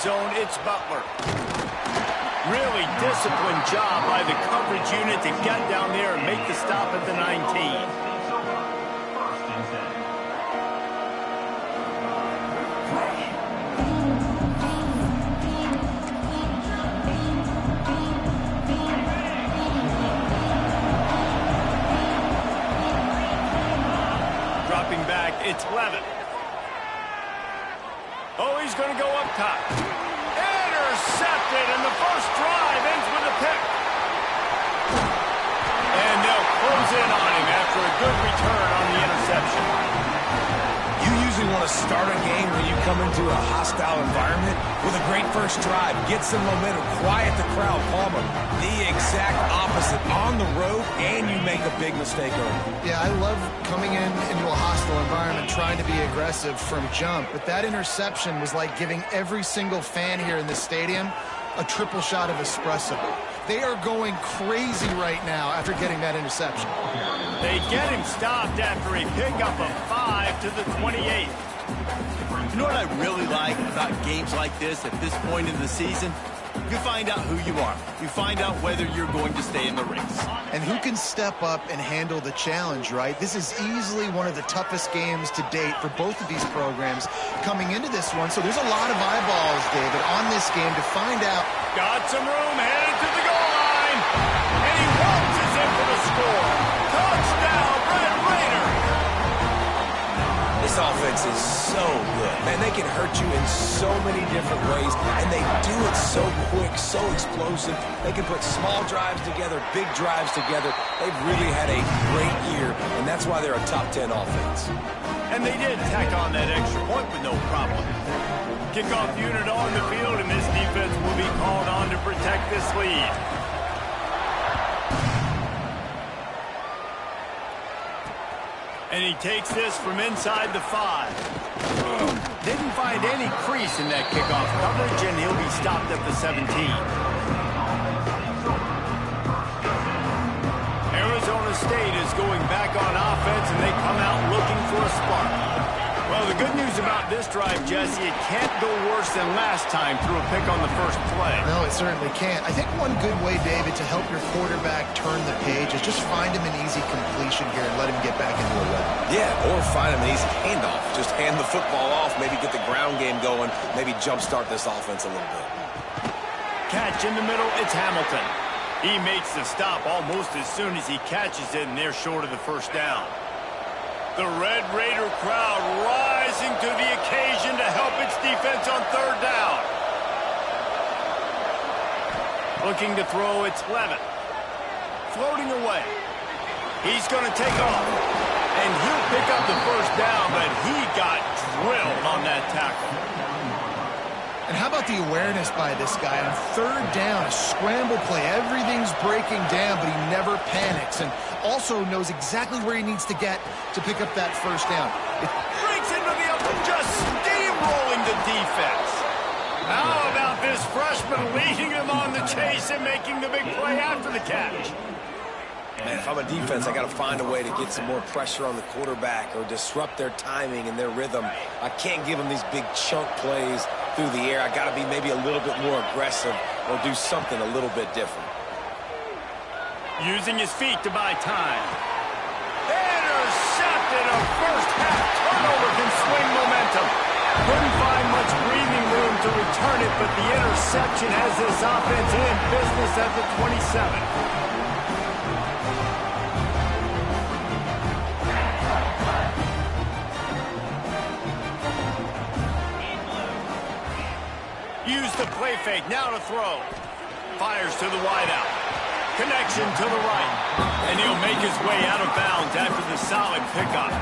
zone, it's Butler. Really disciplined job by the coverage unit to get down there and make the stop at the 19. Dropping back, it's Levin. Oh, he's going to go up top. Intercepted, and the first drive ends with a pick. And they'll close in on him after a good return on the interception. You usually want to start a game when you come into a hostile environment with a great first drive. Get some momentum, quiet the crowd, calm them. The exact opposite on the road, and you make a big mistake early. Yeah, I love coming into a hostile environment, trying to be aggressive from jump. But that interception was like giving every single fan here in this stadium a triple shot of espresso. They are going crazy right now after getting that interception. They get him stopped after a pickup of 5 to the 28. You know what I really like about games like this at this point in the season? You find out who you are. You find out whether you're going to stay in the race. And who can step up and handle the challenge, right? This is easily one of the toughest games to date for both of these programs coming into this one. So there's a lot of eyeballs, David, on this game to find out. Got some room, headed to the goal line. And he waltzes in for the score. Touchdown, Red Raider. This offense is so good. Man, they can hurt you in so many different ways, and they do it so quick, so explosive. They can put small drives together, big drives together. They've really had a great year, and that's why they're a top 10 offense. And they did tack on that extra point with no problem. Kickoff unit on the field, and this defense will be called on to protect this lead. And he takes this from inside the 5. Didn't find any crease in that kickoff coverage, and he'll be stopped at the 17. Arizona State is going back on offense, and they come out looking for a spark. Well, the good news about this drive, Jesse, it can't go worse than last time through a pick on the first play. No, it certainly can't. I think one good way, David, to help your quarterback turn the page is just find him an easy completion here and let him get back into a rhythm. Yeah, or find him an easy handoff. Just hand the football off, maybe get the ground game going, maybe jumpstart this offense a little bit. Catch in the middle, it's Hamilton. He makes the stop almost as soon as he catches it, and they're short of the first down. The Red Raider crowd rising to the occasion to help its defense on third down. Looking to throw, it's Levin. Floating away. He's going to take off. And he'll pick up the first down, but he got drilled on that tackle. And how about the awareness by this guy on third down, a scramble play. Everything's breaking down, but he never panics and also knows exactly where he needs to get to pick up that first down. It breaks into the open, just steamrolling the defense. How about this freshman leading them on the chase and making the big play after the catch? Man, if I'm a defense, I got to find a way to get some more pressure on the quarterback or disrupt their timing and their rhythm. I can't give them these big chunk plays through the air. I got to be maybe a little bit more aggressive or do something a little bit different. Using his feet to buy time. Intercepted. A first half turnover can swing momentum. Couldn't find much breathing room to return it, but the interception has this offense in business at the 27. Use the play fake, now to throw. Fires to the wideout. Connection to the right. And he'll make his way out of bounds after the solid pickup.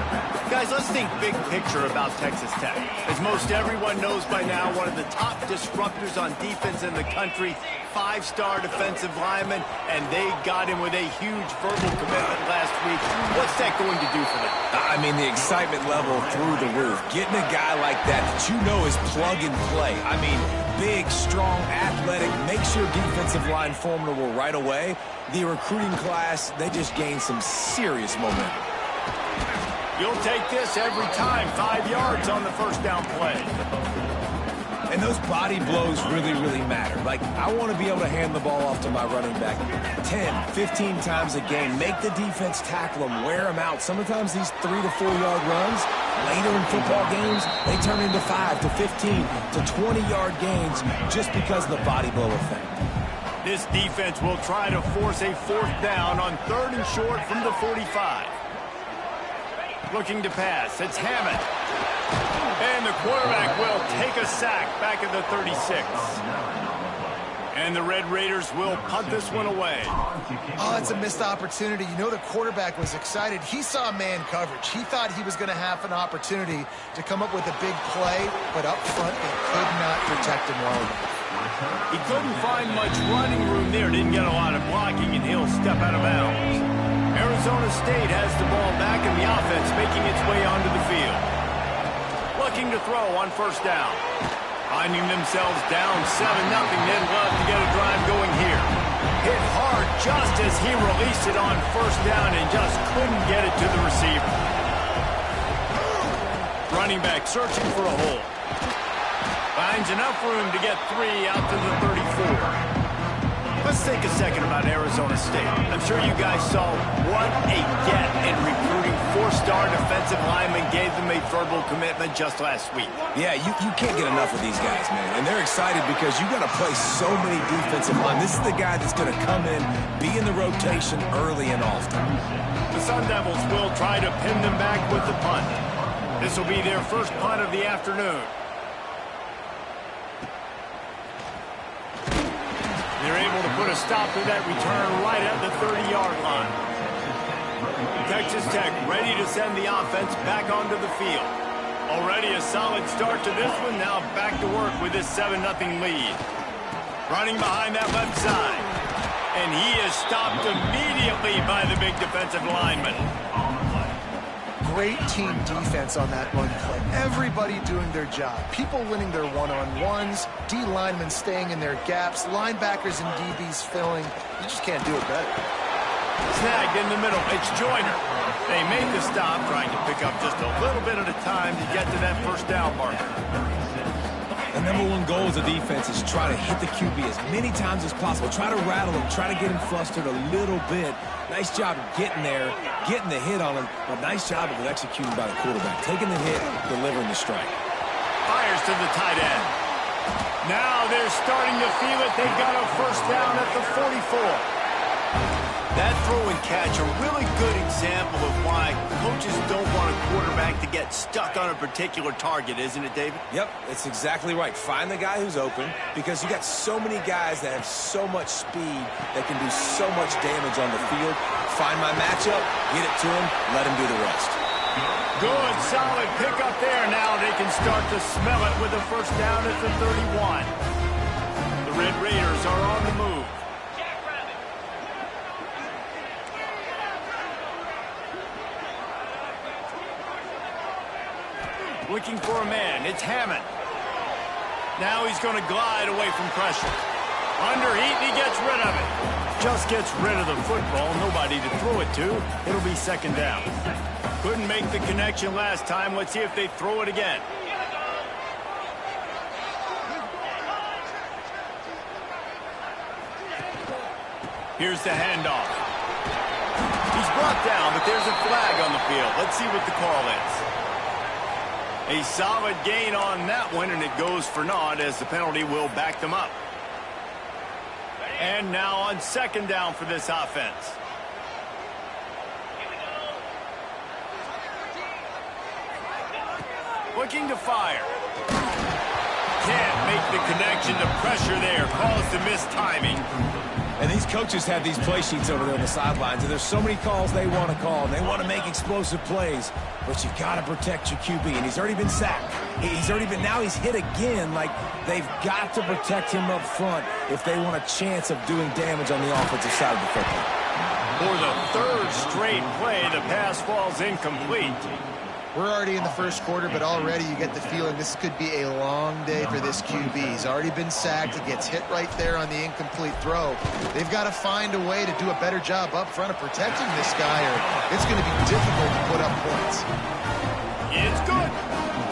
Guys, let's think big picture about Texas Tech. As most everyone knows by now, one of the top disruptors on defense in the country, 5-star defensive lineman, and they got him with a huge verbal commitment last week. What's that going to do for them? I mean, the excitement level through the roof. Getting a guy like that you know is plug and play. I mean, big, strong, athletic, makes your defensive line formidable right away. The recruiting class, they just gained some serious momentum. You'll take this every time. 5 yards on the first down play. And those body blows really, really matter. Like, I want to be able to hand the ball off to my running back 10, 15 times a game. Make the defense tackle them, wear them out. Sometimes these 3 to 4 yard runs, later in football games, they turn into 5 to 15 to 20-yard gains just because of the body blow effect. This defense will try to force a 4th down on 3rd and short from the 45. Looking to pass. It's Hammond. And the quarterback will take a sack back at the 36. And the Red Raiders will punt this one away. Oh, it's a missed opportunity. You know the quarterback was excited. He saw man coverage. He thought he was going to have an opportunity to come up with a big play, but up front they could not protect him well enough. He couldn't find much running room there. Didn't get a lot of blocking, and he'll step out of bounds. Arizona State has the ball back in the offense, making its way onto the field. Looking to throw on 1st down. Finding themselves down 7-0. They'd love to get a drive going here. Hit hard just as he released it on 1st down and just couldn't get it to the receiver. Running back searching for a hole. Finds enough room to get 3 out to the 34. Let's take a second about Arizona State. I'm sure you guys saw what a get in recruiting 4-star defensive linemen gave them a verbal commitment just last week. Yeah, you can't get enough of these guys, man. And they're excited because you got to play so many defensive line. This is the guy that's going to come in, be in the rotation early and often. The Sun Devils will try to pin them back with the punt. This will be their first punt of the afternoon. They're able to put a stop to that return right at the 30-yard line. Texas Tech ready to send the offense back onto the field. Already a solid start to this one. Now back to work with this 7-0 lead. Running behind that left side. And he is stopped immediately by the big defensive lineman. Great team defense on that run play. Everybody doing their job. People winning their one-on-ones, D linemen staying in their gaps, linebackers and DBs filling. You just can't do it better. Snagged in the middle. It's Joyner. They make the stop, trying to pick up just a little bit at a time to get to that 1st down marker. The number one goal as a defense is try to hit the QB as many times as possible. Try to rattle him. Try to get him flustered a little bit. Nice job getting there, getting the hit on him, but nice job of it executing by the quarterback. Taking the hit, delivering the strike. Fires to the tight end. Now they're starting to feel it. They've got a 1st down at the 44. That throw and catch, a really good example of why coaches don't want a quarterback to get stuck on a particular target, isn't it, David? Yep, that's exactly right. Find the guy who's open because you got so many guys that have so much speed that can do so much damage on the field. Find my matchup, get it to him, let him do the rest. Good, solid pickup there. Now they can start to smell it with a 1st down at the 31. The Red Raiders are on the move. Looking for a man. It's Hammond. Now he's going to glide away from pressure. Underheat, and he gets rid of it. Just gets rid of the football. Nobody to throw it to. It'll be 2nd down. Couldn't make the connection last time. Let's see if they throw it again. Here's the handoff. He's brought down, but there's a flag on the field. Let's see what the call is. A solid gain on that one, and it goes for naught as the penalty will back them up. And now on 2nd down for this offense. Looking to fire. Can't make the connection. The pressure there caused the mistiming. And these coaches have these play sheets over there on the sidelines, and there's so many calls they want to call, and they want to make explosive plays, but you've got to protect your QB, and he's already been sacked. Now he's hit again. Like, they've got to protect him up front if they want a chance of doing damage on the offensive side of the football. For the 3rd straight play, the pass falls incomplete. We're already in the 1st quarter, but already you get the feeling this could be a long day for this QB. He's already been sacked. He gets hit right there on the incomplete throw. They've got to find a way to do a better job up front of protecting this guy, or it's going to be difficult to put up points. It's good.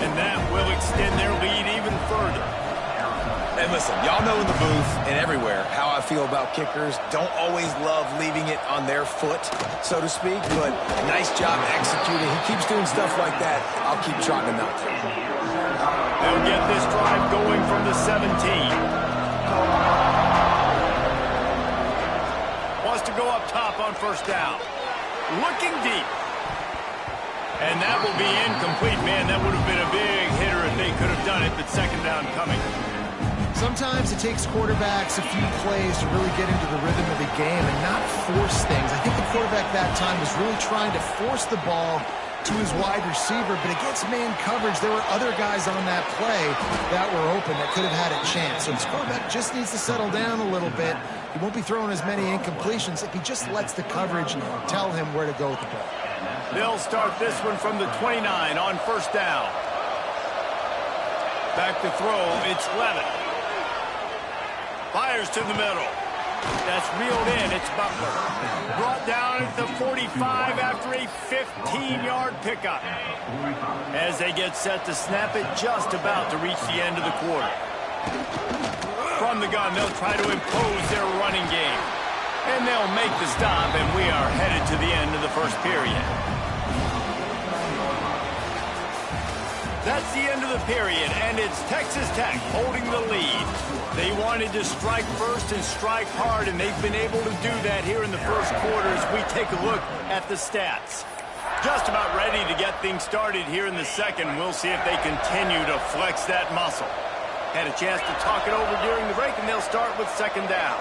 And that will extend their lead even further. And listen, y'all know in the booth and everywhere how I feel about kickers. Don't always love leaving it on their foot, so to speak, but nice job executing. He keeps doing stuff like that. I'll keep trotting him out there. They'll get this drive going from the 17. Wants to go up top on first down. Looking deep. And that will be incomplete. Man, that would have been a big hitter if they could have done it, but second down coming. Sometimes it takes quarterbacks a few plays to really get into the rhythm of the game and not force things. I think the quarterback that time was really trying to force the ball to his wide receiver, but against man coverage, there were other guys on that play that were open that could have had a chance. So this quarterback just needs to settle down a little bit. He won't be throwing as many incompletions if he just lets the coverage tell him where to go with the ball. They'll start this one from the 29 on first down. Back to throw, it's Levitt. Fires to the middle. That's reeled in, it's Butler. Brought down at the 45 after a 15-yard pickup. As they get set to snap it, just about to reach the end of the quarter. From the gun, they'll try to impose their running game. And they'll make the stop, and we are headed to the end of the first period. That's the end of the period, and it's Texas Tech holding the lead. They wanted to strike first and strike hard, and they've been able to do that here in the first quarter as we take a look at the stats. Just about ready to get things started here in the second. We'll see if they continue to flex that muscle. Had a chance to talk it over during the break, and they'll start with second down.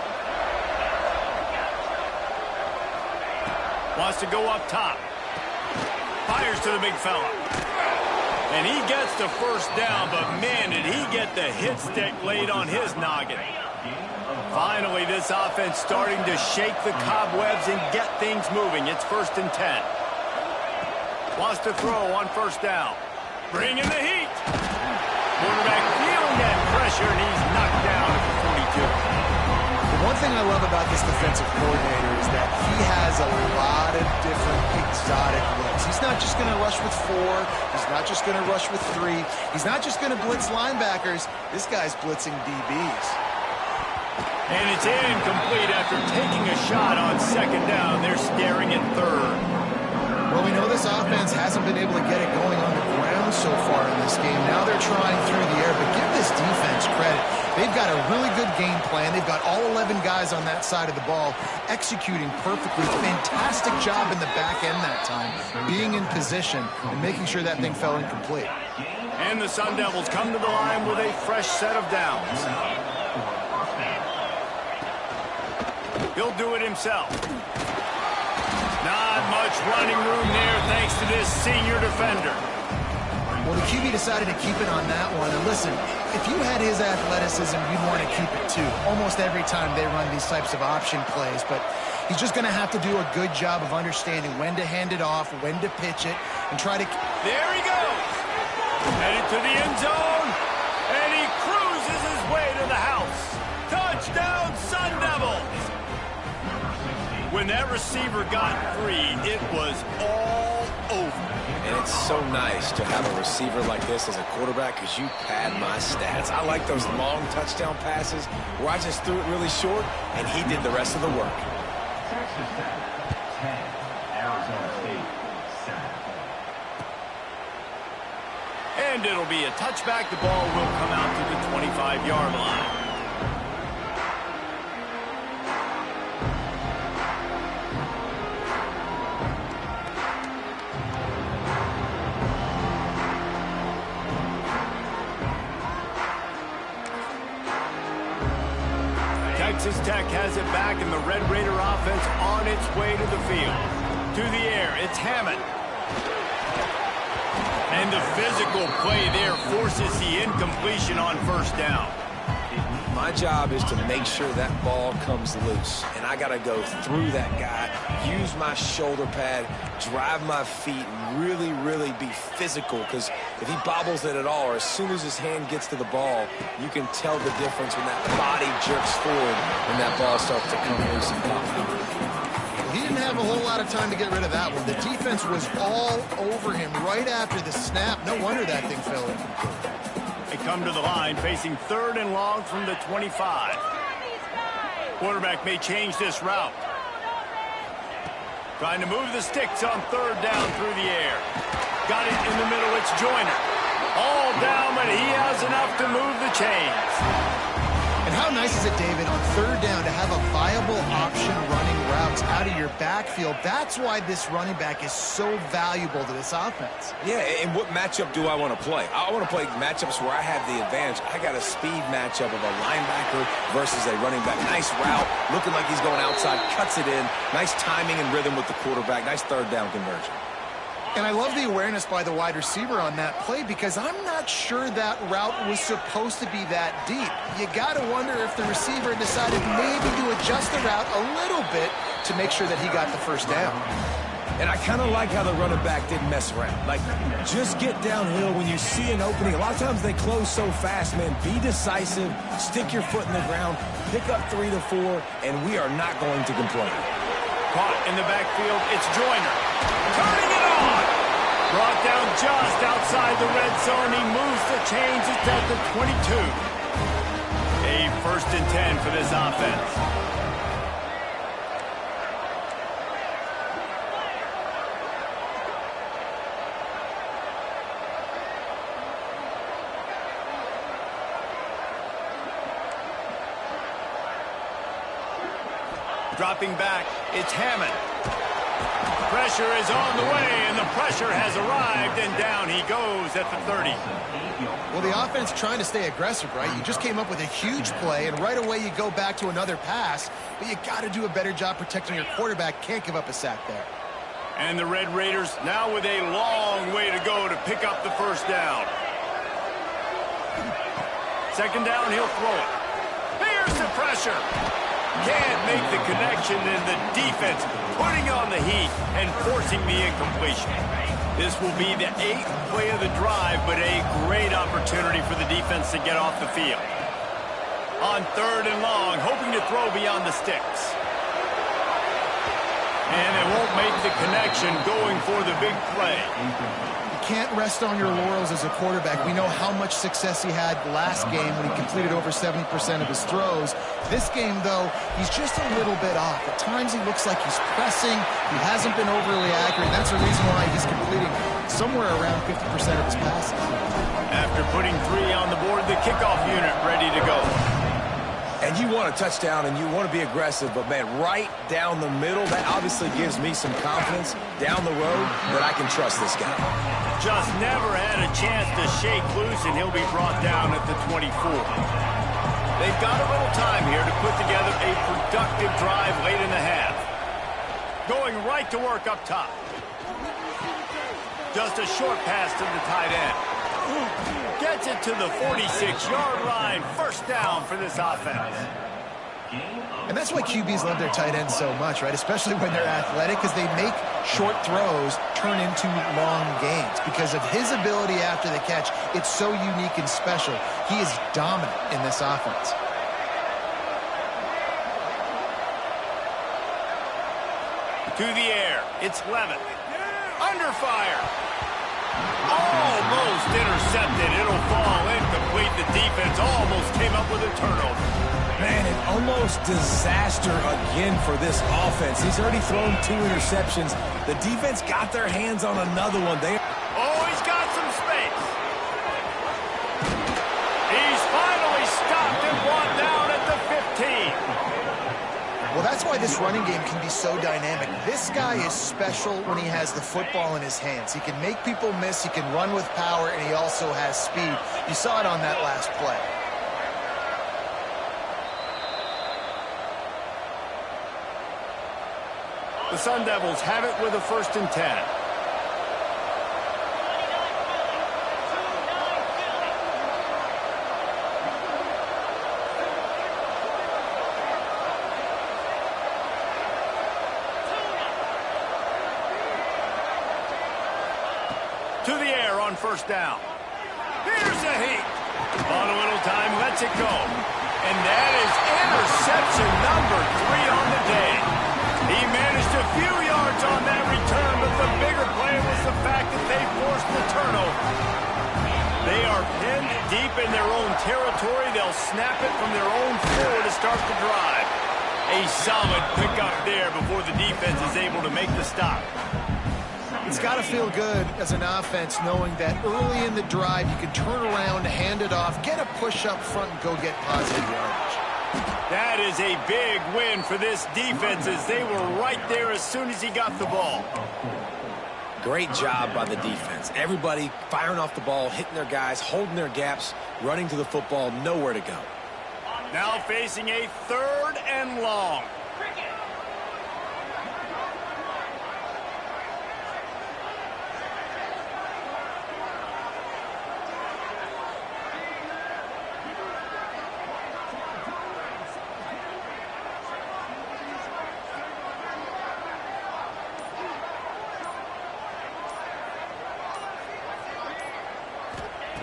Wants to go up top. Fires to the big fella. And he gets the first down, but man, did he get the hit stick laid on his noggin. Finally, this offense starting to shake the cobwebs and get things moving. It's 1st and 10. Wants to throw on first down. Bring in the heat. Quarterback feeling that pressure, and he's knocked down at the 42. The one thing I love about this defensive coordinator is that he has a lot of different exotic looks. He's not just going to rush with 4. He's not just going to rush with 3. He's not just going to blitz linebackers. This guy's blitzing DBs. And it's incomplete after taking a shot on second down. They're staring at third. Well, we know this offense hasn't been able to get it going on the ground so far in this game. Now they're trying through the air, but give this defense credit. They've got a really good game plan. They've got all 11 guys on that side of the ball executing perfectly. Fantastic job in the back end that time, being in position and making sure that thing fell incomplete. And the Sun Devils come to the line with a fresh set of downs. He'll do it himself. Not much running room there thanks to this senior defender. Well, the QB decided to keep it on that one. And listen, if you had his athleticism, you'd want to keep it too. Almost every time they run these types of option plays. But he's just going to have to do a good job of understanding when to hand it off, when to pitch it, and try to... There he goes. Headed to the end zone. And he cruises his way to the house. Touchdown, Sun Devils. When that receiver got free, it was all over. And it's so nice to have a receiver like this as a quarterback because you pad my stats. I like those long touchdown passes where I just threw it really short and he did the rest of the work. And it'll be a touchback. The ball will come out to the 25-yard line. Texas Tech has it back, and the Red Raider offense on its way to the field. To the air, it's Hammond. And the physical play there forces the incompletion on first down. My job is to make sure that ball comes loose, and I got to go through that guy, use my shoulder pad, drive my feet, and really, really be physical, because if he bobbles it at all, or as soon as his hand gets to the ball, you can tell the difference when that body jerks forward and that ball starts to come loose and pop. He didn't have a whole lot of time to get rid of that one. The defense was all over him right after the snap. No wonder that thing fell incomplete. A come to the line, facing 3rd and long from the 25. Quarterback may change this route. Trying to move the sticks on 3rd down through the air. Got it in the middle. It's Joyner. All down, but he has enough to move the chains. And how nice is it, David, on 3rd down to have a viable option running routes out of your backfield? That's why this running back is so valuable to this offense. Yeah, and what matchup do I want to play? I want to play matchups where I have the advantage. I got a speed matchup of a linebacker versus a running back. Nice route, looking like he's going outside, cuts it in. Nice timing and rhythm with the quarterback. Nice 3rd down conversion. And I love the awareness by the wide receiver on that play because I'm not sure that route was supposed to be that deep. You got to wonder if the receiver decided maybe to adjust the route a little bit to make sure that he got the 1st down. And I kind of like how the running back didn't mess around. Like, just get downhill when you see an opening. A lot of times they close so fast, man. Be decisive, stick your foot in the ground, pick up 3 to 4, and we are not going to complain. Caught in the backfield, it's Joyner. Turning it on! Brought down just outside the red zone. He moves the chains. It's at the 22. A 1st and 10 for this offense. Dropping back, it's Hammond. Pressure is on the way, and the pressure has arrived, and down he goes at the 30. Well, the offense trying to stay aggressive, right? You just came up with a huge play, and right away you go back to another pass, but you got to do a better job protecting your quarterback. Can't give up a sack there. And the Red Raiders now with a long way to go to pick up the 1st down. 2nd down, he'll throw it. Here's the pressure. Can't make the connection, and the defense putting on the heat and forcing the incompletion. This will be the 8th play of the drive, but a great opportunity for the defense to get off the field. On 3rd and long, hoping to throw beyond the sticks. And it won't make the connection, going for the big play. Can't rest on your laurels as a quarterback. We know how much success he had last game when he completed over 70% of his throws. This game, though, he's just a little bit off. At times he looks like he's pressing. He hasn't been overly accurate. That's the reason why he's completing somewhere around 50% of his passes. After putting 3 on the board, the kickoff unit ready to go. And you want a touchdown, and you want to be aggressive, but, man, right down the middle, that obviously gives me some confidence down the road that I can trust this guy. Just never had a chance to shake loose, and he'll be brought down at the 24. They've got a little time here to put together a productive drive late in the half. Going right to work up top. Just a short pass to the tight end. Gets it to the 46-yard line. 1st down for this offense. And that's why QBs love their tight ends so much, right? Especially when they're athletic, because they make short throws turn into long gains. Because of his ability after the catch, it's so unique and special. He is dominant in this offense. To the air, it's Levitt. Under fire. Almost intercepted. It'll fall incomplete. The defense almost came up with a turnover. Man, an almost disaster again for this offense. He's already thrown 2 interceptions. The defense got their hands on another one. Oh, he's got some space. He's finally stopped and brought down at the 15. Well, that's why this running game can be so dynamic. This guy is special when he has the football in his hands. He can make people miss, he can run with power, and he also has speed. You saw it on that last play. The Sun Devils have it with a 1st and 10. To the air on 1st down. Here's a heat. On a little time, lets it go. And that is interception number 3 on the day. He managed a few yards on that return, but the bigger play was the fact that they forced the turnover. They are pinned deep in their own territory. They'll snap it from their own 4 to start the drive. A solid pickup there before the defense is able to make the stop. It's got to feel good as an offense knowing that early in the drive you can turn around, hand it off, get a push up front, and go get positive yardage. That is a big win for this defense as they were right there as soon as he got the ball. Great job by the defense. Everybody firing off the ball, hitting their guys, holding their gaps, running to the football, nowhere to go. Now facing a 3rd and long.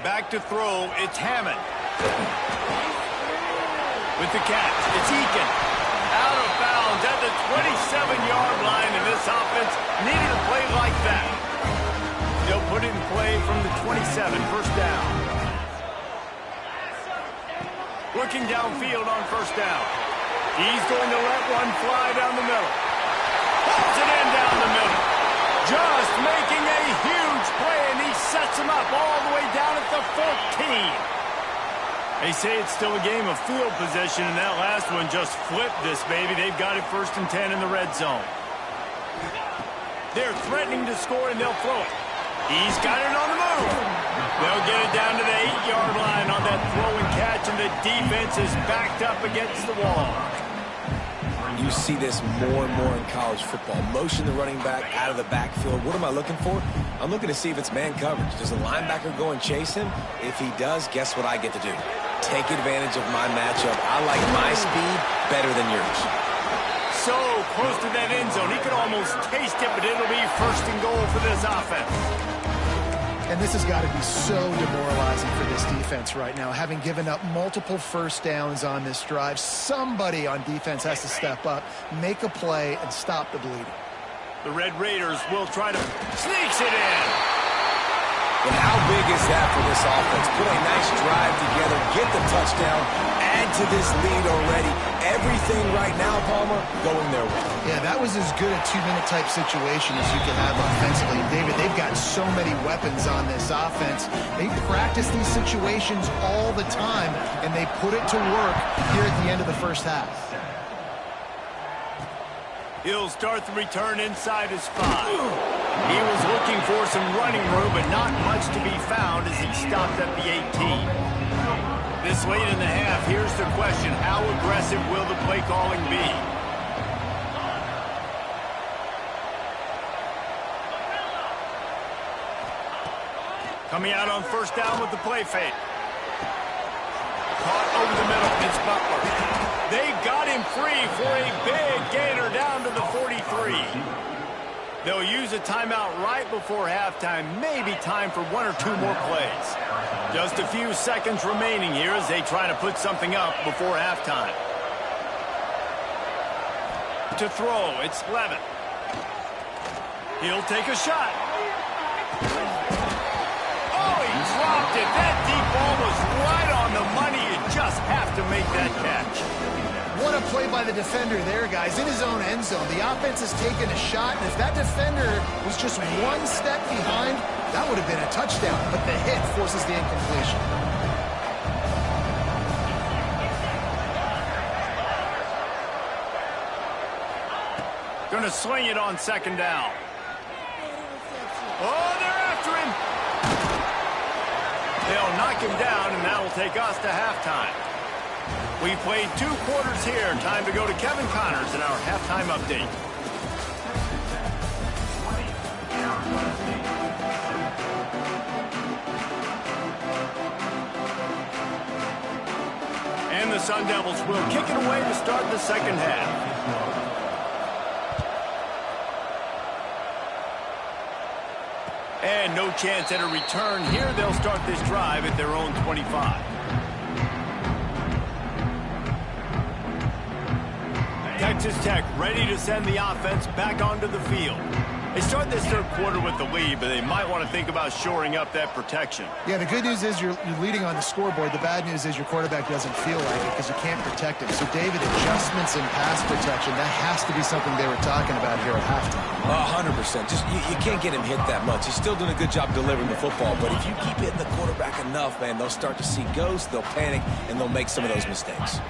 Back to throw, it's Hammond. With the catch, it's Eakin. Out of bounds at the 27-yard line, and this offense needed a play like that. They'll put it in play from the 27, first down. Looking downfield on first down. He's going to let one fly down the middle. Pulls it in down the middle. Just making a huge play, and he sets him up all the way down at the 14. They say it's still a game of field position, and that last one just flipped this baby. They've got it 1st and 10 in the red zone. They're threatening to score, and they'll throw it. He's got it on the move. They'll get it down to the 8-yard line on that throw and catch, and the defense is backed up against the wall. You see this more and more in college football. Motion the running back out of the backfield. What am I looking for? I'm looking to see if it's man coverage. Does the linebacker go and chase him? If he does, guess what I get to do? Take advantage of my matchup. I like my speed better than yours. So close to that end zone. He could almost taste it, but it'll be 1st and goal for this offense. And this has got to be so demoralizing for this defense right now. Having given up multiple first downs on this drive, somebody on defense has to step up, make a play, and stop the bleeding. The Red Raiders will try to sneaks it in. And how big is that for this offense? Put a nice drive together, get the touchdown, add to this lead already. Everything right now, Palmer, going their way. Yeah, that was as good a 2-minute type situation as you can have offensively. David, they've got so many weapons on this offense. They practice these situations all the time, and they put it to work here at the end of the first half. He'll start the return inside his 5. He was looking for some running room, but not much to be found as he stopped at the 18. This late in the half, here's the question. How aggressive will the play calling be? Coming out on first down with the play fake. Caught over the middle. It's Butler. They got him free for a big gainer down to the 43. They'll use a timeout right before halftime. Maybe time for 1 or 2 more plays. Just a few seconds remaining here as they try to put something up before halftime. To throw, it's Levin. He'll take a shot. Oh, he dropped it. That deep ball was right on the money. You just have to make that catch. What a play by the defender there, guys. In his own end zone, the offense has taken a shot, and if that defender was just 1 step behind, that would have been a touchdown, but the hit forces the incompletion. Going to swing it on 2nd down. Oh, they're after him. They'll knock him down, and that will take us to halftime. We've played 2 quarters here. Time to go to Kevin Connors in our halftime update. And the Sun Devils will kick it away to start the second half. And no chance at a return here. They'll start this drive at their own 25. Texas Tech ready to send the offense back onto the field. They start this third quarter with the lead, but they might want to think about shoring up that protection. Yeah, the good news is you're leading on the scoreboard. The bad news is your quarterback doesn't feel like it because you can't protect him. So, David, adjustments in pass protection, that has to be something they were talking about here at halftime. 100%. Just you can't get him hit that much. He's still doing a good job delivering the football, but if you keep hitting the quarterback enough, man, they'll start to see ghosts, they'll panic, and they'll make some of those mistakes.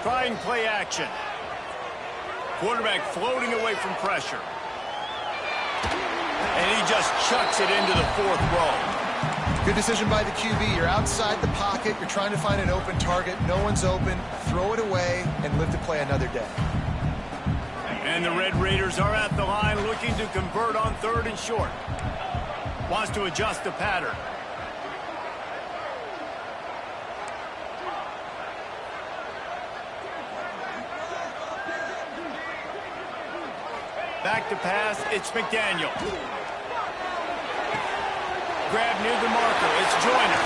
Trying play action. Quarterback floating away from pressure. And he just chucks it into the fourth row. Good decision by the QB. You're outside the pocket. You're trying to find an open target. No one's open. Throw it away and live to play another day. And the Red Raiders are at the line looking to convert on 3rd and short. Wants to adjust the pattern. Back to pass, it's McDaniel. Grab near the marker, it's Joyner.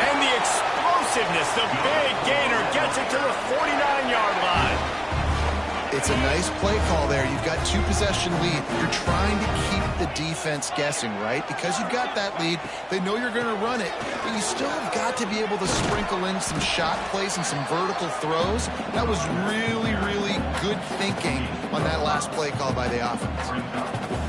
And the explosiveness, the big gainer gets it to the 49-yard line. It's a nice play call there. You've got 2-possession lead. You're trying to keep the defense guessing, right? Because you've got that lead, they know you're going to run it, but you still have got to be able to sprinkle in some shot plays and some vertical throws. That was really, really good thinking on that last play call by the offense.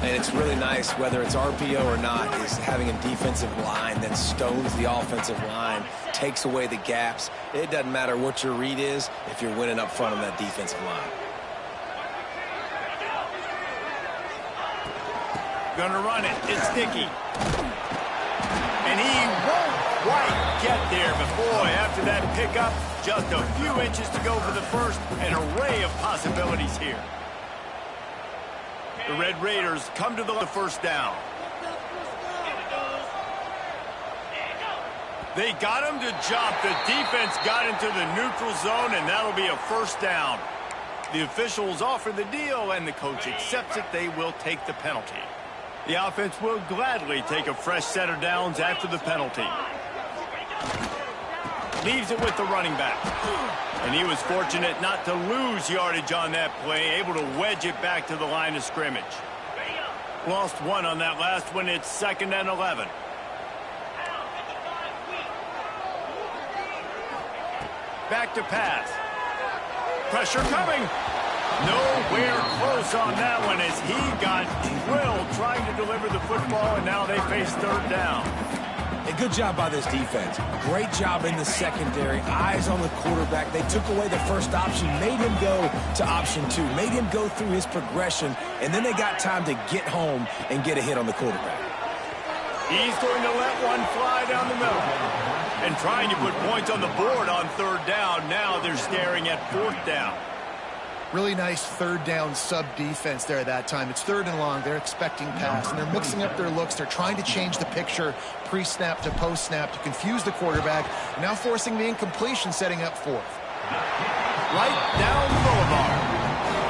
And it's really nice, whether it's RPO or not, is having a defensive line that stones the offensive line, takes away the gaps. It doesn't matter what your read is if you're winning up front on that defensive line. Gonna run it. It's Dickey. And he won't quite get there. But boy, after that pickup, just a few inches to go for the first. An array of possibilities here. The Red Raiders come to the first down. They got him to jump. The defense got into the neutral zone, and that'll be a first down. The officials offer the deal, and the coach accepts it. They will take the penalty. The offense will gladly take a fresh set of downs after the penalty. Leaves it with the running back. And he was fortunate not to lose yardage on that play, able to wedge it back to the line of scrimmage. Lost one on that last one. It's 2nd and 11. Back to pass. Pressure coming. Nowhere close on that one as he got drilled trying to deliver the football, and now they face 3rd down. A good job by this defense. Great job in the secondary. Eyes on the quarterback. They took away the first option, made him go to option 2, made him go through his progression, and then they got time to get home and get a hit on the quarterback. He's going to let one fly down the middle. And trying to put points on the board on 3rd down. Now they're staring at 4th down. Really nice 3rd down sub-defense there at that time. It's 3rd and long. They're expecting pass, and they're mixing up their looks. They're trying to change the picture pre-snap to post-snap to confuse the quarterback, now forcing the incompletion, setting up 4th. Right down the boulevard.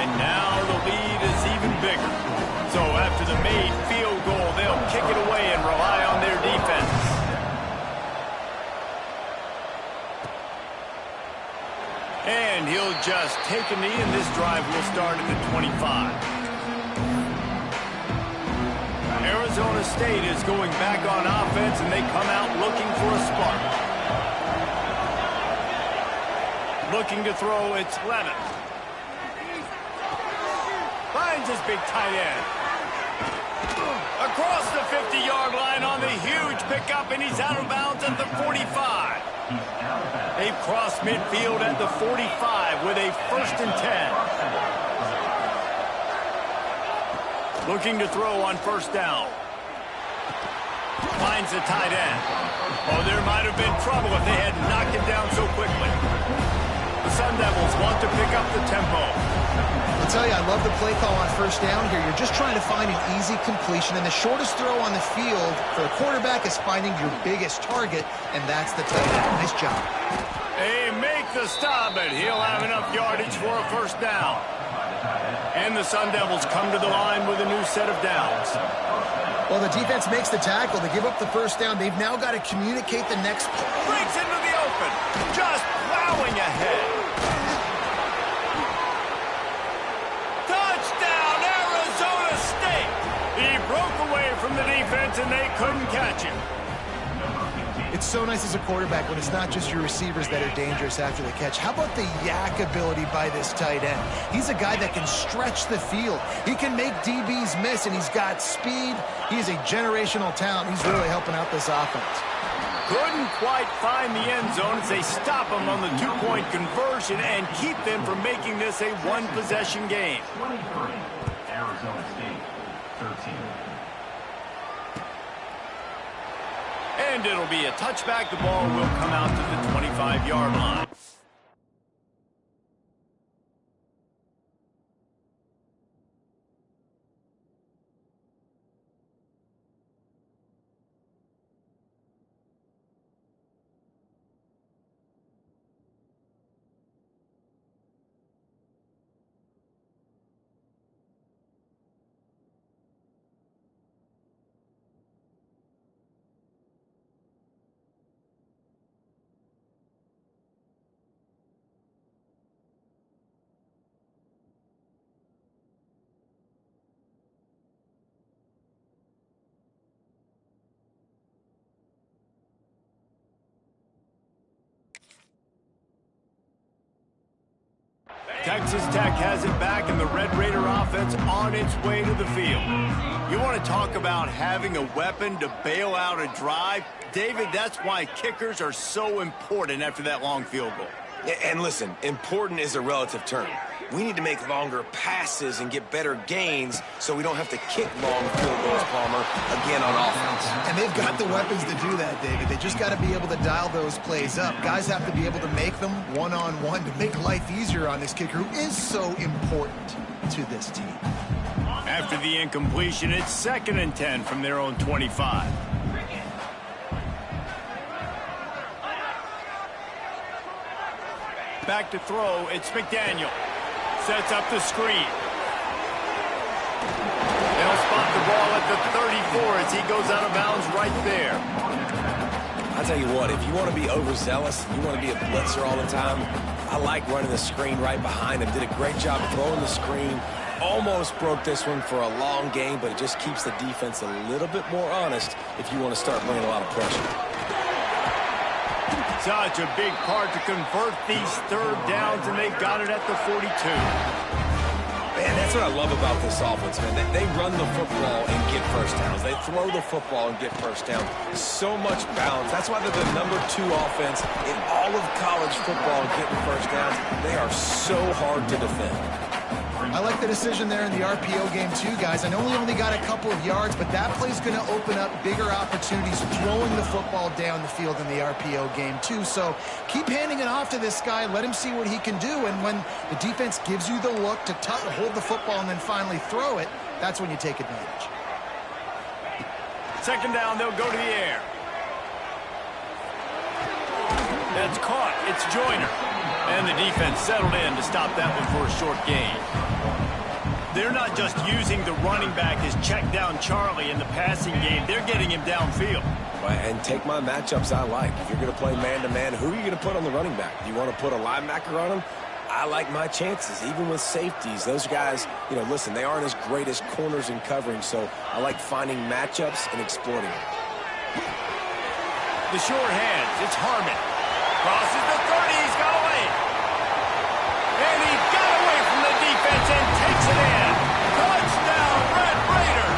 And now the lead is even bigger. So after the made field goal, they'll kick it away and rely on their defense. And he'll just take a knee, and this drive will start at the 25. Arizona State is going back on offense, and they come out looking for a spark. Looking to throw, it's Levis. Finds his big tight end. Across the 50-yard line on the huge pickup, and he's out of bounds at the 45. They've crossed midfield at the 45 with a 1st and 10. Looking to throw on 1st down. Finds the tight end. Oh, there might have been trouble if they had knocked it down so quickly. The Sun Devils want to pick up the tempo. I'll tell you, I love the play call on 1st down here. You're just trying to find an easy completion, and the shortest throw on the field for a quarterback is finding your biggest target, and that's the tight end. Nice job. They make the stop, but he'll have enough yardage for a 1st down. And the Sun Devils come to the line with a new set of downs. Well, the defense makes the tackle. They give up the 1st down. They've now got to communicate the next play. Breaks into the open. Just plowing ahead. Touchdown, Arizona State! from the defense, and they couldn't catch him. It's so nice as a quarterback when it's not just your receivers that are dangerous after the catch. How about the yak ability by this tight end? He's a guy that can stretch the field. He can make DBs miss, and he's got speed. He's a generational talent. He's really helping out this offense. Couldn't quite find the end zone as they stop him on the two-point conversion and keep them from making this a one-possession game. 23, Arizona State, 13. And it'll be a touchback. The ball will come out to the 25-yard line. Texas Tech has it back, and the Red Raider offense on its way to the field. You want to talk about having a weapon to bail out a drive? David, that's why kickers are so important after that long field goal. And listen, important is a relative term. We need to make longer passes and get better gains so we don't have to kick long field goals, Palmer, again on offense. And they've got the weapons to do that, David. They just got to be able to dial those plays up. Guys have to be able to make them one-on-one to make life easier on this kicker who is so important to this team. After the incompletion, it's 2nd and 10 from their own 25. Back to throw, it's McDaniel. Sets up the screen. They'll spot the ball at the 34 as he goes out of bounds right there. I'll tell you what, if you want to be overzealous, you want to be a blitzer all the time, I like running the screen right behind him. Did a great job throwing the screen. Almost broke this one for a long game, but it just keeps the defense a little bit more honest if you want to start bringing a lot of pressure. Such a big part to convert these third downs, and they got it at the 42. Man, that's what I love about this offense, man. They run the football and get first downs. They throw the football and get first down. So much balance. That's why they're the #2 offense in all of college football getting first downs. They are so hard to defend. I like the decision there in the RPO game too, guys. I know he only got a couple of yards, but that play's going to open up bigger opportunities throwing the football down the field in the RPO game too. So keep handing it off to this guy. Let him see what he can do. And when the defense gives you the look to hold the football and then finally throw it, that's when you take advantage. 2nd down, they'll go to the air. That's caught. It's Joyner. And the defense settled in to stop that one for a short gain. They're not just using the running back as check down Charlie in the passing game. They're getting him downfield. And take my matchups I like. If you're going to play man-to-man, who are you going to put on the running back? Do you want to put a linebacker on him? I like my chances, even with safeties. Those guys, listen, they aren't as great as corners in covering, so I like finding matchups and exploiting them. The short hands, it's Harmon. Crosses the 30, he's got away. And he got away from the defense and takes it in. Touchdown, Red Raider.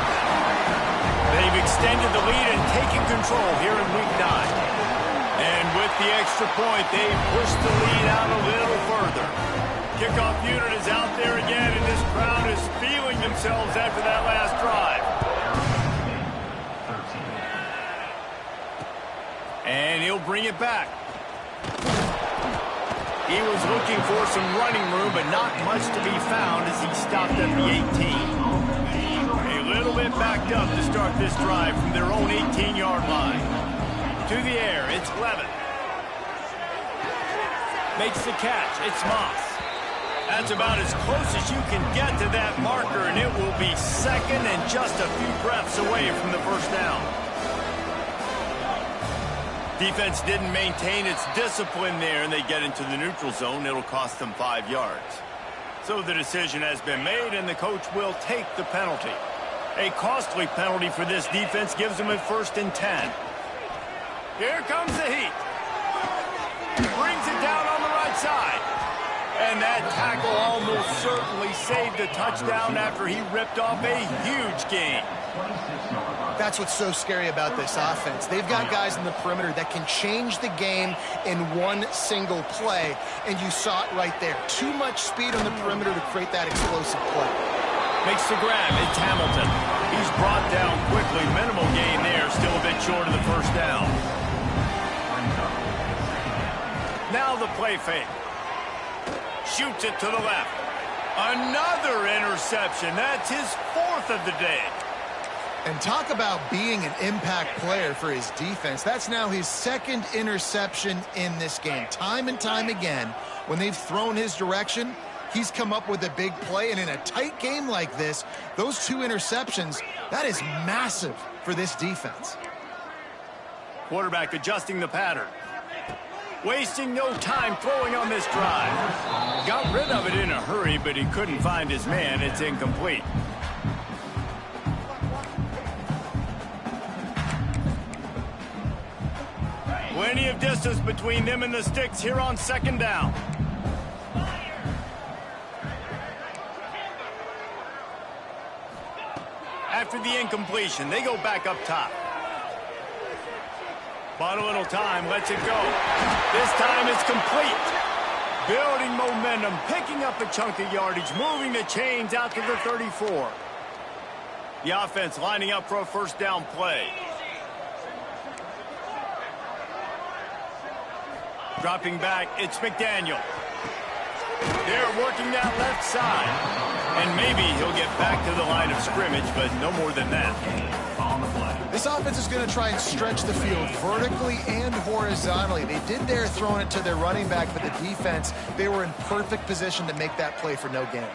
They've extended the lead and taken control here in Week 9. And with the extra point, they pushed the lead out a little further. Kickoff unit is out there again, and this crowd is feeling themselves after that last drive. And he'll bring it back. He was looking for some running room, but not much to be found as he stopped at the 18. A little bit backed up to start this drive from their own 18-yard line. To the air, it's Levin. Makes the catch, it's Moss. That's about as close as you can get to that marker, and it will be 2nd and just a few breaths away from the first down. Defense didn't maintain its discipline there, and they get into the neutral zone. It'll cost them 5 yards. So the decision has been made, and the coach will take the penalty. A costly penalty for this defense gives them a 1st and 10. Here comes the heat. Brings it down on the right side. And that tackle almost certainly saved a touchdown after he ripped off a huge gain. That's what's so scary about this offense. They've got guys in the perimeter that can change the game in one single play, and you saw it right there. Too much speed on the perimeter to create that explosive play. Makes the grab. It's Hamilton. He's brought down quickly. Minimal gain there. Still a bit short of the 1st down. Now the play fake. Shoots it to the left. Another interception. That's his 4th of the day. And talk about being an impact player for his defense. That's now his 2nd interception in this game. Time and time again, when they've thrown his direction, he's come up with a big play. And in a tight game like this, those 2 interceptions, that is massive for this defense. Quarterback adjusting the pattern. Wasting no time throwing on this drive. Got rid of it in a hurry, but he couldn't find his man. It's incomplete. Plenty of distance between them and the sticks here on 2nd down. After the incompletion, they go back up top. Bought a little time, lets it go. This time it's complete. Building momentum, picking up a chunk of yardage, moving the chains out to the 34. The offense lining up for a 1st down play. Dropping back, it's McDaniel. They're working that left side. And maybe he'll get back to the line of scrimmage, but no more than that. This offense is going to try and stretch the field vertically and horizontally. They did there throwing it to their running back, but the defense, they were in perfect position to make that play for no gain.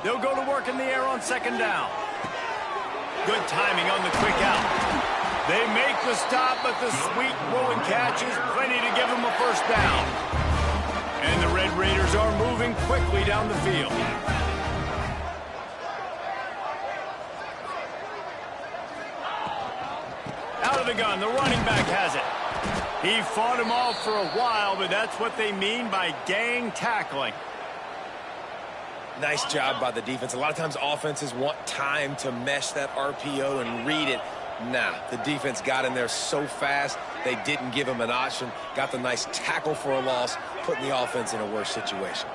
They'll go to work in the air on 2nd down. Good timing on the quick out. They make the stop, but the sweet rolling catch is plenty to give them a 1st down. And the Red Raiders are moving quickly down the field. Out of the gun, the running back has it. He fought him off for a while, but that's what they mean by gang tackling. Nice job by the defense. A lot of times offenses want time to mesh that RPO and read it. Nah, the defense got in there so fast, they didn't give him an option. Got the nice tackle for a loss, putting the offense in a worse situation.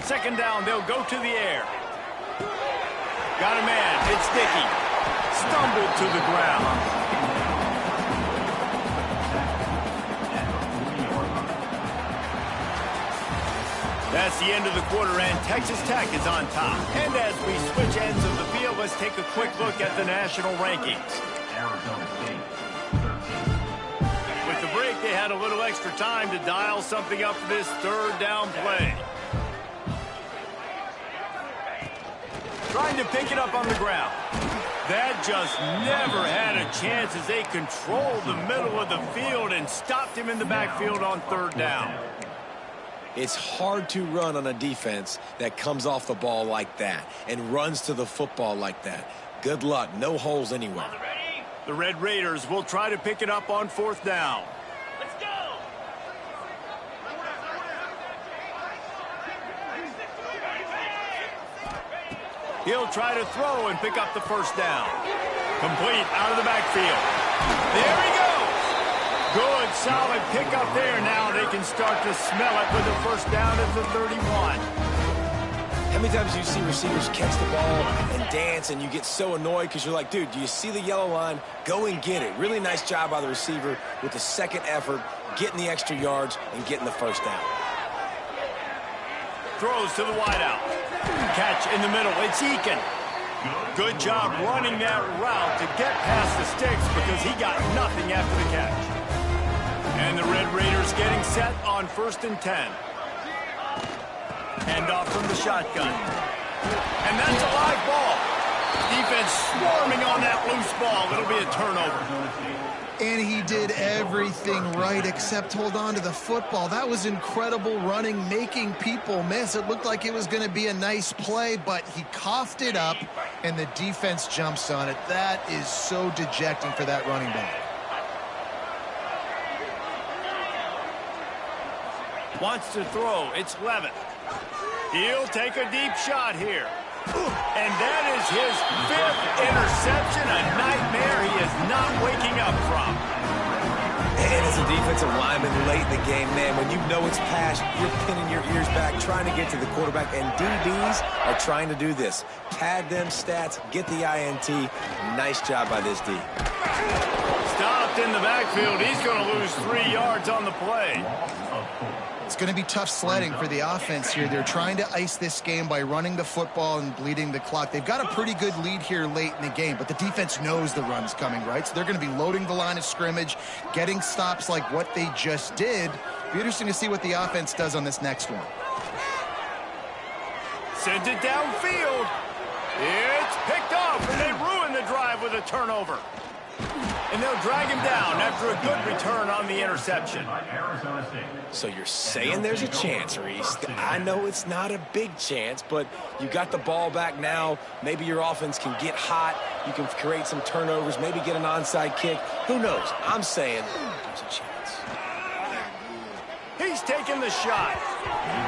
2nd down, they'll go to the air. Got a man, it's Dickey. Stumbled to the ground. That's the end of the quarter, and Texas Tech is on top. And as we switch ends of the field, let's take a quick look at the national rankings. Arizona State, 13. With the break, they had a little extra time to dial something up for this 3rd down play. Trying to pick it up on the ground. That just never had a chance as they controlled the middle of the field and stopped him in the backfield on 3rd down. It's hard to run on a defense that comes off the ball like that and runs to the football like that. Good luck. No holes anywhere. The Red Raiders will try to pick it up on 4th down. Let's go! He'll try to throw and pick up the 1st down. Complete out of the backfield. There he goes. Good, solid pickup there. Now they can start to smell it with the 1st down at the 31. How many times do you see receivers catch the ball and dance and you get so annoyed because you're like, dude, do you see the yellow line? Go and get it. Really nice job by the receiver with the 2nd effort, getting the extra yards and getting the 1st down. Throws to the wideout. Catch in the middle. It's Eakin. Good job running that route to get past the sticks because he got nothing after the catch. And the Red Raiders getting set on 1st and 10. Hand off from the shotgun. And that's a live ball. Defense swarming on that loose ball. It'll be a turnover. And he did everything right except hold on to the football. That was incredible running, making people miss. It looked like it was going to be a nice play, but he coughed it up, and the defense jumps on it. That is so dejecting for that running back. Wants to throw. It's Levitt. He'll take a deep shot here. And that is his 5th interception, a nightmare he is not waking up from. And as a defensive lineman late in the game, man, when you know it's past, you're pinning your ears back, trying to get to the quarterback, and DBs are trying to do this. Pad them stats, get the INT. Nice job by this D. Stopped in the backfield. He's going to lose 3 yards on the play. It's going to be tough sledding for the offense here. They're trying to ice this game by running the football and bleeding the clock. They've got a pretty good lead here late in the game, but the defense knows the run's coming, right? So they're going to be loading the line of scrimmage, getting stops like what they just did. Be interesting to see what the offense does on this next one. Sends it downfield. It's picked off, and they ruin the drive with a turnover. And they'll drag him down after a good return on the interception. So you're saying there's a chance, Reese. I know it's not a big chance, but you got the ball back now. Maybe your offense can get hot. You can create some turnovers, maybe get an onside kick. Who knows? I'm saying there's a chance. He's taking the shot.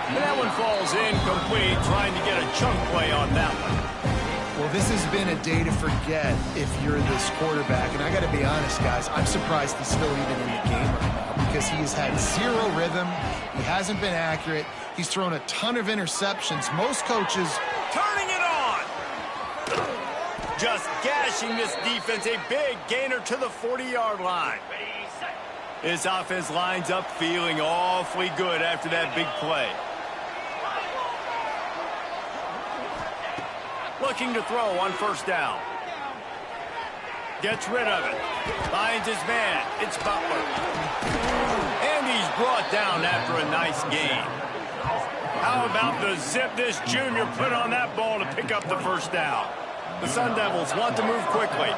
And that one falls incomplete, trying to get a chunk play on that one. Well, this has been a day to forget if you're this quarterback. And I got to be honest, guys, I'm surprised he's still even in the game right now because he has had zero rhythm. He hasn't been accurate. He's thrown a ton of interceptions. Most coaches... Turning it on! Just gashing this defense. A big gainer to the 40-yard line. His offense lines up feeling awfully good after that big play. Looking to throw on first down. Gets rid of it. Finds his man. It's Butler. And he's brought down after a nice gain. How about the zip this junior put on that ball to pick up the first down? The Sun Devils want to move quickly.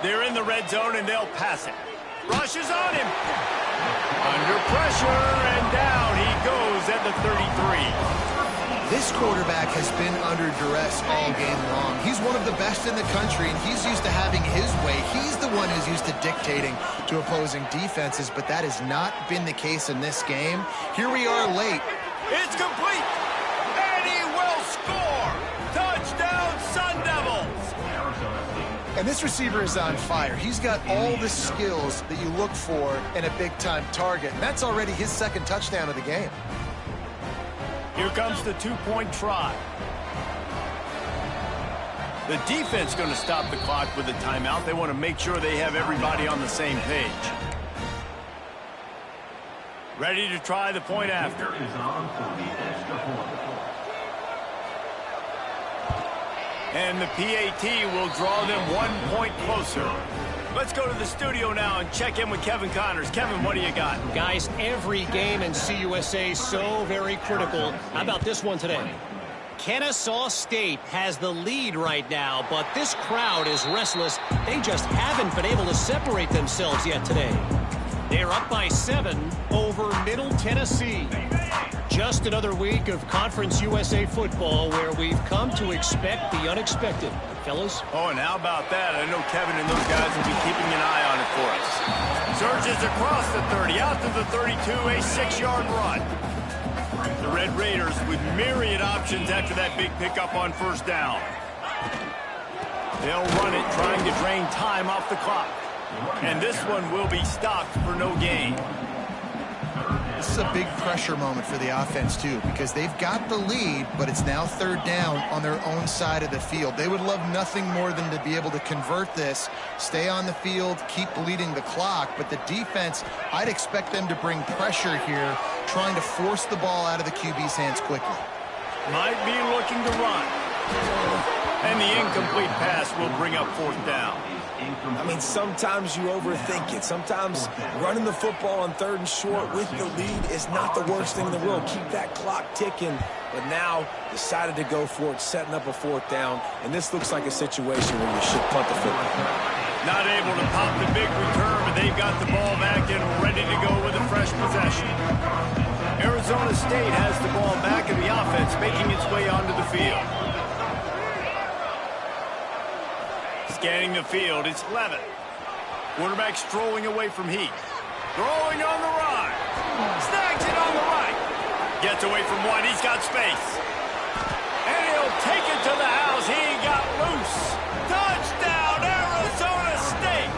They're in the red zone, and they'll pass it. Rushes on him. Under pressure, and down he goes at the 33. This quarterback has been under duress all game long. He's one of the best in the country, and he's used to having his way. He's the one who's used to dictating to opposing defenses, but that has not been the case in this game. Here we are late. It's complete, and he will score. Touchdown, Sun Devils. And this receiver is on fire. He's got all the skills that you look for in a big-time target. And that's already his 2nd touchdown of the game. Here comes the 2-point try. The defense going to stop the clock with a timeout. They want to make sure they have everybody on the same page. Ready to try the point after. And the PAT will draw them 1 point closer. Let's go to the studio now and check in with Kevin Connors. Kevin, what do you got? Guys, every game in CUSA so very critical. How about this one today? Kennesaw State has the lead right now, but this crowd is restless. They just haven't been able to separate themselves yet today. They're up by 7 over Middle Tennessee. Just another week of Conference USA football where we've come to expect the unexpected. Fellas? Oh, and how about that? I know Kevin and those guys will be keeping an eye on it for us. Surges across the 30, out to the 32, a 6-yard run. The Red Raiders with myriad options after that big pickup on first down. They'll run it, trying to drain time off the clock. And this one will be stopped for no gain. This is a big pressure moment for the offense, too, because they've got the lead, but it's now 3rd down on their own side of the field. They would love nothing more than to be able to convert this, stay on the field, keep bleeding the clock. But the defense, I'd expect them to bring pressure here, trying to force the ball out of the QB's hands quickly. Might be looking to run. And the incomplete pass will bring up 4th down. I mean, sometimes you overthink it. Sometimes running the football on 3rd and short with the lead is not the worst thing in the world. Keep that clock ticking. But now decided to go for it, setting up a 4th down. And this looks like a situation where you should punt the football. Not able to pop the big return, but they've got the ball back and ready to go with a fresh possession. Arizona State has the ball back in the offense, making its way onto the field. Scanning the field, it's Levin. Quarterback strolling away from Heat. Throwing on the run. Snags it on the right. Gets away from one, he's got space. And he'll take it to the house. He got loose. Touchdown, Arizona State.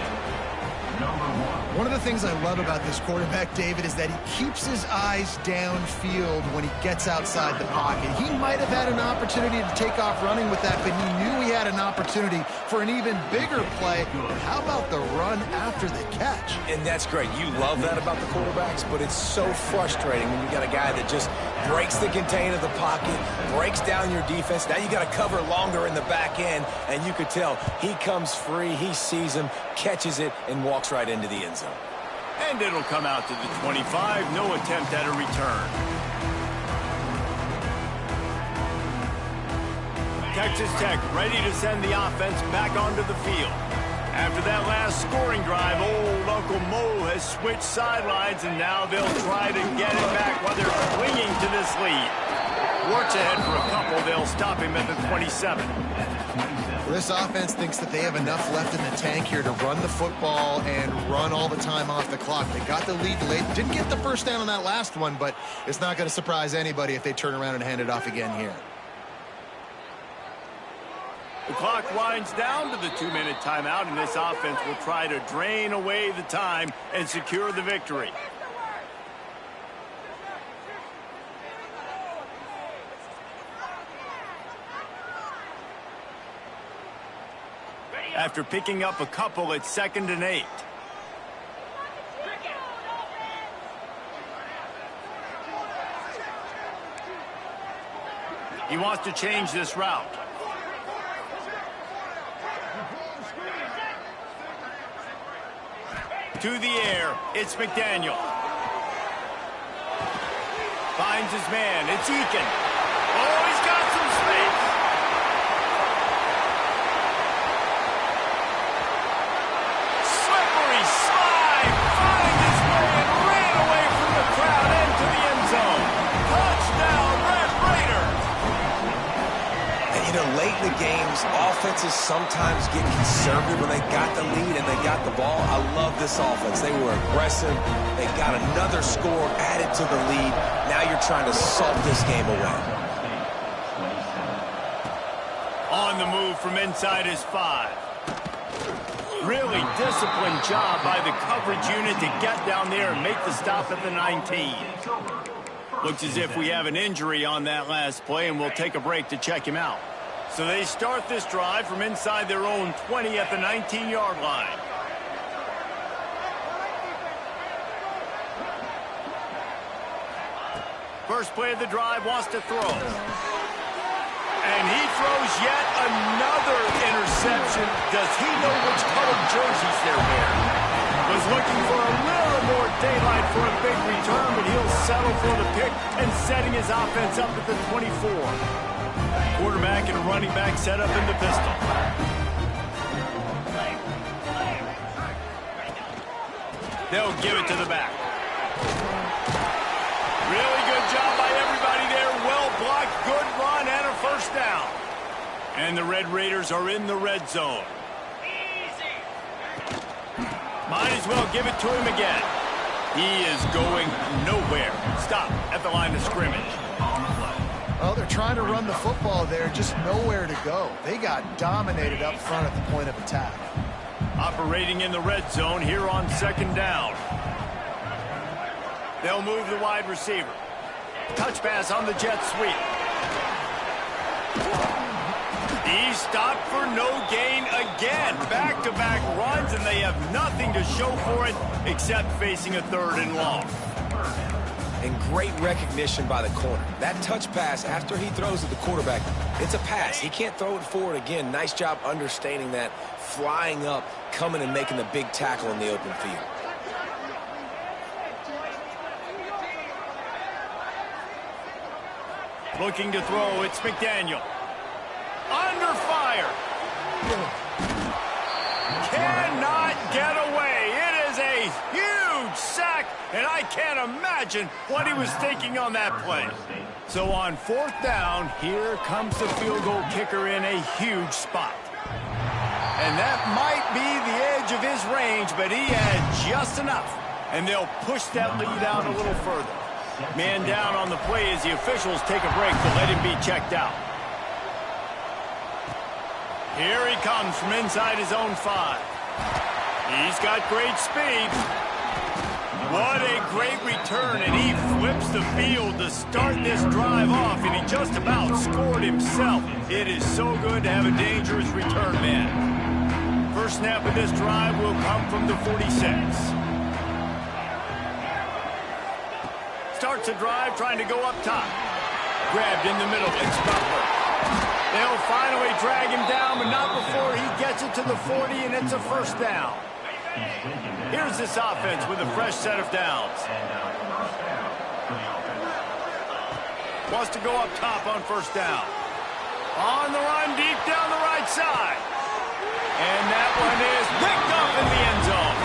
One of the things I love about this quarterback, David, is that he keeps his eyes downfield when he gets outside the pocket. He might have had an opportunity to take off running with that, but he knew he had an opportunity for an even bigger play. How about the run after the catch? And that's great. You love that about the quarterbacks, but it's so frustrating when you got a guy that just breaks the contain of the pocket, breaks down your defense. Now you got to cover longer in the back end, and you could tell he comes free, he sees him, catches it, and walks right into the end zone. And it'll come out to the 25. No attempt at a return. Texas Tech ready to send the offense back onto the field. After that last scoring drive, old Uncle Mo has switched sidelines, and now they'll try to get it back while they're clinging to this lead. Works ahead for a couple. They'll stop him at the 27. This offense thinks that they have enough left in the tank here to run the football and run all the time off the clock. They got the lead late. Didn't get the first down on that last one, but it's not going to surprise anybody if they turn around and hand it off again here. The clock winds down to the 2-minute timeout, and this offense will try to drain away the time and secure the victory. After picking up a couple, it's 2nd and 8. He wants to change this route. To the air, it's McDaniel. Finds his man, it's Eakin. Oh, he's got some space. Slippery slide, finds his way and ran away from the crowd into the end zone. Touchdown, Red Raiders. And you know, late in the games, offenses sometimes get conservative when they got the lead and they got the ball. I love this offense. They were aggressive. They got another score added to the lead. Now you're trying to salt this game away. On the move from inside his 5. Really disciplined job by the coverage unit to get down there and make the stop at the 19. Looks as if we have an injury on that last play, and we'll take a break to check him out. So they start this drive from inside their own 20 at the 19-yard line. First play of the drive, wants to throw. And he throws yet another interception. Does he know which colored jerseys they're wearing? Was looking for a little more daylight for a big return, but he'll settle for the pick and setting his offense up at the 24. Quarterback and running back set up in the pistol. They'll give it to the back. Really good job by everybody there. Well blocked, good run, and a first down. And the Red Raiders are in the red zone. Might as well give it to him again. He is going nowhere. Stop at the line of scrimmage. Well, they're trying to run the football there, just nowhere to go. They got dominated up front at the point of attack. Operating in the red zone here on 2nd down. They'll move the wide receiver. Touch pass on the jet sweep. He stopped for no gain again. Back-to-back runs, and they have nothing to show for it except facing a 3rd and long. and great recognition by the corner. That touch pass after he throws at the quarterback, it's a pass. He can't throw it forward again. Nice job understanding that, flying up, coming and making the big tackle in the open field. Looking to throw, it's McDaniel. Under fire. Cannot get away. It is a huge sack, and I can't imagine what he was thinking on that play. So on 4th down, here comes the field goal kicker in a huge spot. And that might be the edge of his range, but he had just enough. And they'll push that lead out a little further. Man down on the play as the officials take a break to let him be checked out. Here he comes from inside his own 5. He's got great speed. What a great return, and he flips the field to start this drive off, and he just about scored himself. It is so good to have a dangerous return man. First snap of this drive will come from the 46. Starts a drive trying to go up top. Grabbed in the middle. It's Butler. They'll finally drag him down, but not before he gets it to the 40, and it's a first down. Here's this offense with a fresh set of downs. Wants to go up top on first down. On the run, deep down the right side. And that one is picked up in the end zone.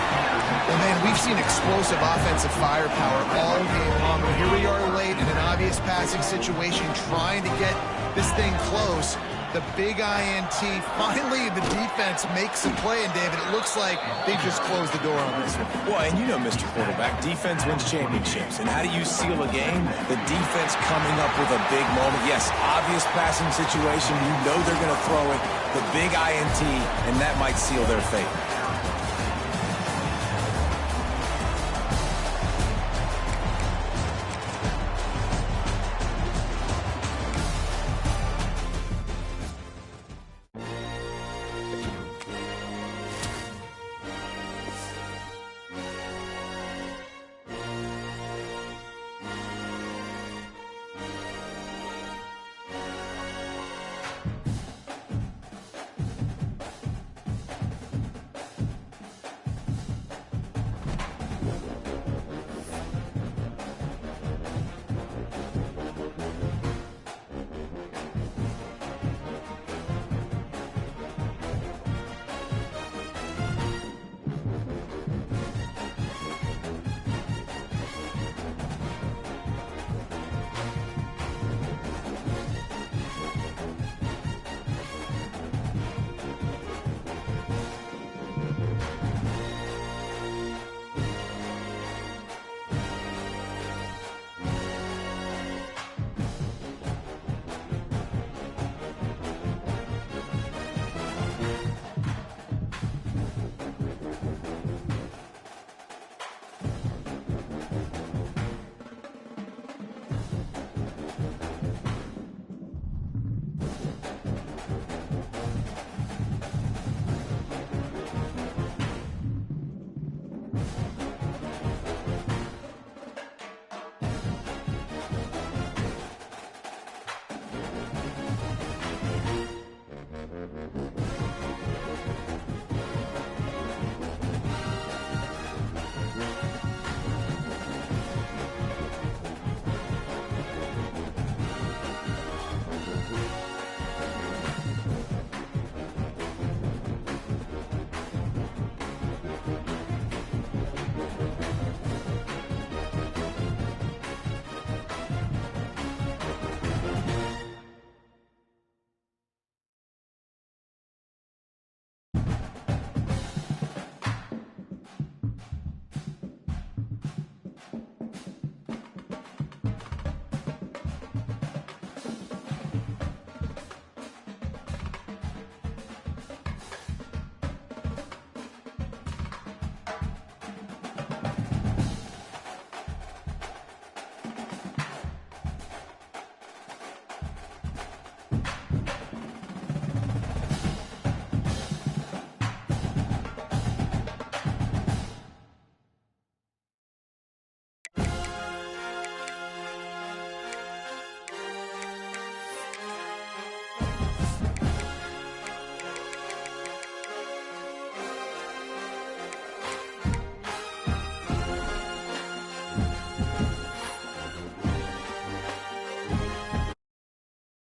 Well, man, we've seen explosive offensive firepower all game long. But here we are late in an obvious passing situation, trying to get this thing close. The big INT. Finally, the defense makes a play, and David, it looks like they just closed the door on this one. Well, and you know, Mr. Quarterback, defense wins championships. And how do you seal a game? The defense coming up with a big moment. Yes, obvious passing situation. You know they're going to throw it. The big INT, and that might seal their fate.